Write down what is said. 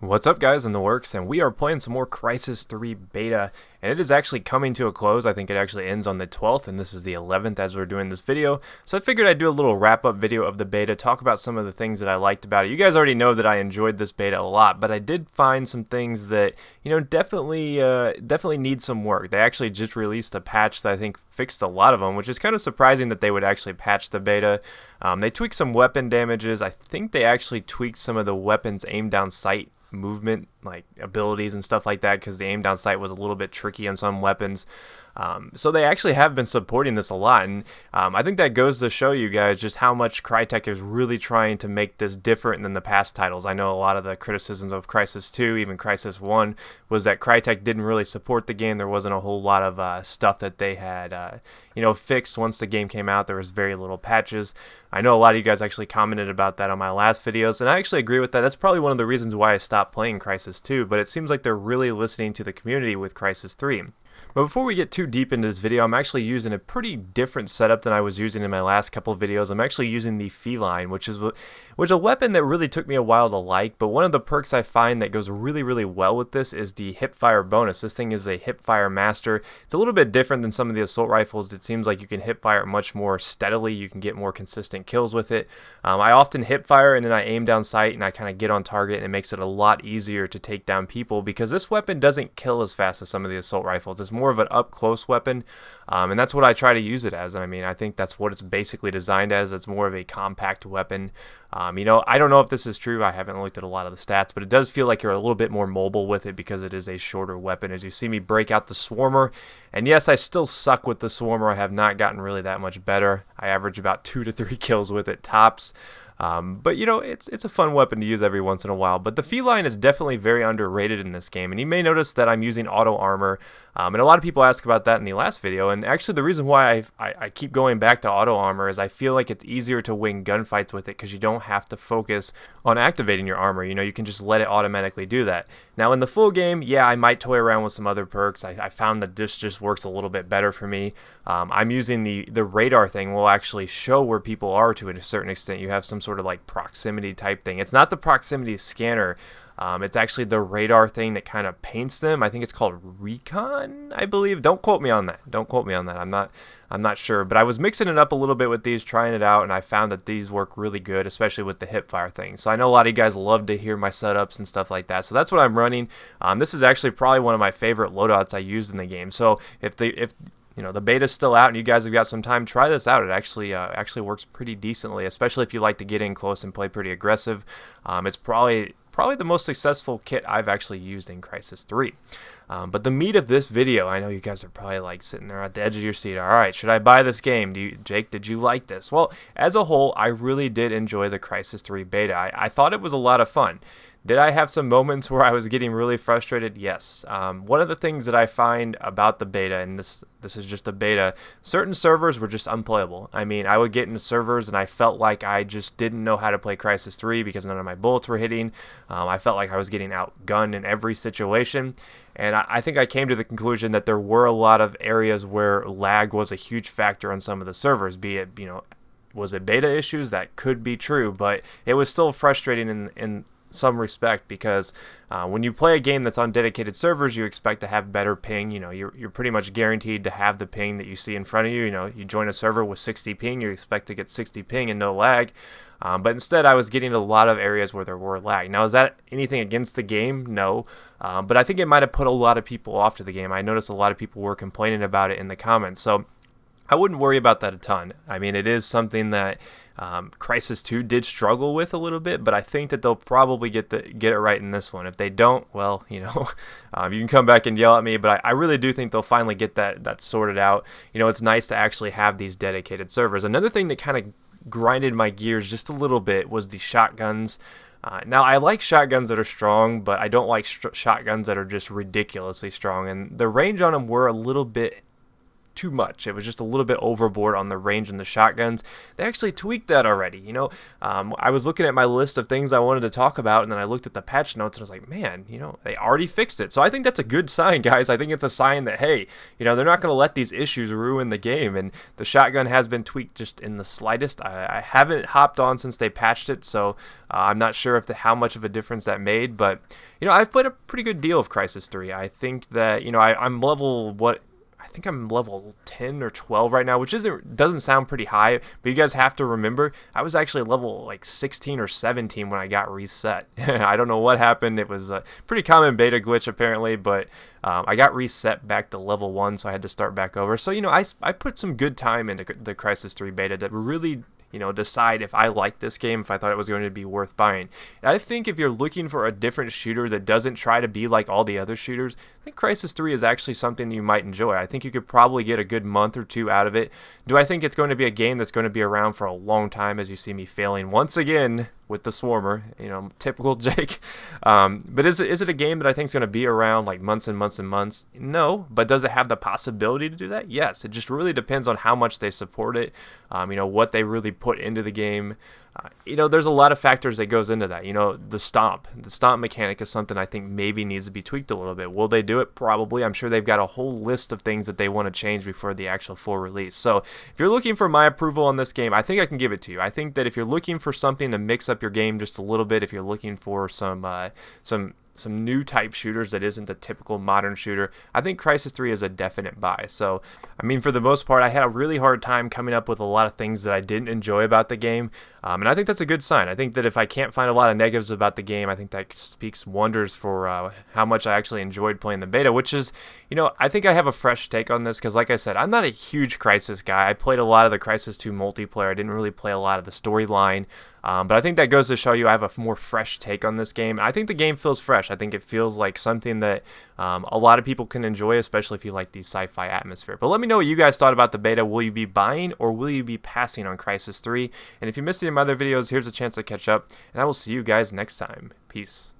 What's up, guys, in the works, and we are playing some more Crysis 3 beta, and it is actually coming to a close. I think it actually ends on the 12th, and this is the 11th as we're doing this video, so I figured I'd do a little wrap-up video of the beta, talk about some of the things that I liked about it. You guys already know that I enjoyed this beta a lot, but I did find some things that, definitely need some work. They actually just released a patch that I think fixed a lot of them, which is kind of surprising that they would actually patch the beta. They tweaked some weapon damages. I think they actually tweaked some of the weapons aim down sight movement like abilities and stuff like that, because the aim down sight was a little bit tricky on some weapons. So they actually have been supporting this a lot, and I think that goes to show you guys just how much Crytek is really trying to make this different than the past titles. I know a lot of the criticisms of Crysis 2, even Crysis 1, was that Crytek didn't really support the game. There wasn't a whole lot of stuff that they had fixed once the game came out. There was very little patches. I know a lot of you guys actually commented about that on my last videos, and I actually agree with that. That's probably one of the reasons why I stopped playing Crysis 2, but it seems like they're really listening to the community with Crysis 3. But before we get too deep into this video, I'm actually using a pretty different setup than I was using in my last couple of videos. I'm actually using the Feline, which is a weapon that really took me a while to like, but one of the perks I find that goes really well with this is the hipfire bonus. This thing is a hipfire master. It's a little bit different than some of the assault rifles. It seems like you can hipfire much more steadily. You can get more consistent kills with it. I often hipfire and then I aim down sight and I kind of get on target, and it makes it a lot easier to take down people because this weapon doesn't kill as fast as some of the assault rifles. It's more of an up-close weapon, and that's what I try to use it as. And I mean, I think that's what it's basically designed as. It's more of a compact weapon. I don't know if this is true. I haven't looked at a lot of the stats, but it does feel like you're a little bit more mobile with it because it is a shorter weapon. As you see me break out the Swarmer, and yes, I still suck with the Swarmer. I have not gotten really that much better. I average about 2 to 3 kills with it tops. But it's a fun weapon to use every once in a while. But the Feline is definitely very underrated in this game, and you may notice that I'm using auto armor, and a lot of people ask about that in the last video. And actually, the reason why I keep going back to auto armor is I feel like it's easier to win gunfights with it because you don't have to focus on activating your armor. You can just let it automatically do that. Now in the full game, yeah, I might toy around with some other perks. I found that this just works a little bit better for me. I'm using the radar thing will actually show where people are to a certain extent. You have some sort of like proximity type thing. It's not the proximity scanner. It's actually the radar thing that kind of paints them. I think it's called Recon, I believe. Don't quote me on that. I'm not sure. But I was mixing it up a little bit with these, trying it out, and I found that these work really good, especially with the hipfire thing. So I know a lot of you guys love to hear my setups and stuff like that. So that's what I'm running. This is actually probably one of my favorite loadouts I used in the game. So if the beta's still out and you guys have got some time, try this out. It actually works pretty decently, especially if you like to get in close and play pretty aggressive. It's probably the most successful kit I've actually used in Crysis 3. But the meat of this video, I know you guys are probably like sitting there at the edge of your seat. All right, should I buy this game? Jake, did you like this? Well, as a whole, I really did enjoy the Crysis 3 beta. I thought it was a lot of fun. Did I have some moments where I was getting really frustrated? Yes. One of the things that I find about the beta, and this is just a beta, certain servers were just unplayable. I mean, I would get into servers and I felt like I just didn't know how to play Crysis 3 because none of my bullets were hitting. I felt like I was getting outgunned in every situation. And I think I came to the conclusion that there were a lot of areas where lag was a huge factor on some of the servers, be it, was it beta issues? That could be true, but it was still frustrating in some respect because when you play a game that's on dedicated servers, you expect to have better ping. You're pretty much guaranteed to have the ping that you see in front of you. You join a server with 60 ping, you expect to get 60 ping and no lag. But instead, I was getting a lot of areas where there were lag. Now, is that anything against the game? No. But I think it might have put a lot of people off to the game. I noticed a lot of people were complaining about it in the comments. So I wouldn't worry about that a ton. I mean, it is something that Crysis 2 did struggle with a little bit, but I think that they'll probably get it right in this one. If they don't, well, you can come back and yell at me, but I really do think they'll finally get that sorted out. It's nice to actually have these dedicated servers. Another thing that kind of grinded my gears just a little bit was the shotguns. Now, I like shotguns that are strong, but I don't like shotguns that are just ridiculously strong, and the range on them were a little bit too much. It was just a little bit overboard on the range and the shotguns. They actually tweaked that already. You know, I was looking at my list of things I wanted to talk about, and then I looked at the patch notes and I was like, man, you know, they already fixed it. So I think that's a good sign, guys. I think it's a sign that, hey, you know, they're not going to let these issues ruin the game. And the shotgun has been tweaked just in the slightest. I haven't hopped on since they patched it, so I'm not sure if how much of a difference that made. But, you know, I've played a pretty good deal of Crysis 3. I think that, you know, I'm level, I think I'm level 10 or 12 right now, which doesn't sound pretty high, but you guys have to remember, I was actually level like 16 or 17 when I got reset. I don't know what happened. It was a pretty common beta glitch apparently, but I got reset back to level 1, so I had to start back over. So, you know, I put some good time into the Crysis 3 beta to really, you know, decide if I liked this game, if I thought it was going to be worth buying. And I think if you're looking for a different shooter that doesn't try to be like all the other shooters, I think Crysis 3 is actually something you might enjoy. I think you could probably get a good month or two out of it. Do I think it's going to be a game that's going to be around for a long time, as you see me failing once again with the Swarmer, you know, typical Jake. But is it a game that I think is going to be around like months and months and months? No, but does it have the possibility to do that? Yes, it just really depends on how much they support it, you know, what they really put into the game. You know, there's a lot of factors that goes into that. You know, the stomp mechanic is something I think maybe needs to be tweaked a little bit. Will they do it? Probably. I'm sure they've got a whole list of things that they want to change before the actual full release. So if you're looking for my approval on this game, I think I can give it to you. I think that if you're looking for something to mix up your game just a little bit, if you're looking for some new type shooters that isn't the typical modern shooter, I think Crysis 3 is a definite buy. So, I mean, for the most part, I had a really hard time coming up with a lot of things that I didn't enjoy about the game, and I think that's a good sign. I think that if I can't find a lot of negatives about the game, I think that speaks wonders for how much I actually enjoyed playing the beta, which is, you know, I think I have a fresh take on this because, like I said, I'm not a huge Crysis guy. I played a lot of the Crysis 2 multiplayer. I didn't really play a lot of the storyline. But I think that goes to show you I have a more fresh take on this game. I think the game feels fresh. I think it feels like something that a lot of people can enjoy, especially if you like the sci-fi atmosphere. But let me know what you guys thought about the beta. Will you be buying or will you be passing on Crysis 3? And if you missed any of my other videos, here's a chance to catch up. And I will see you guys next time. Peace.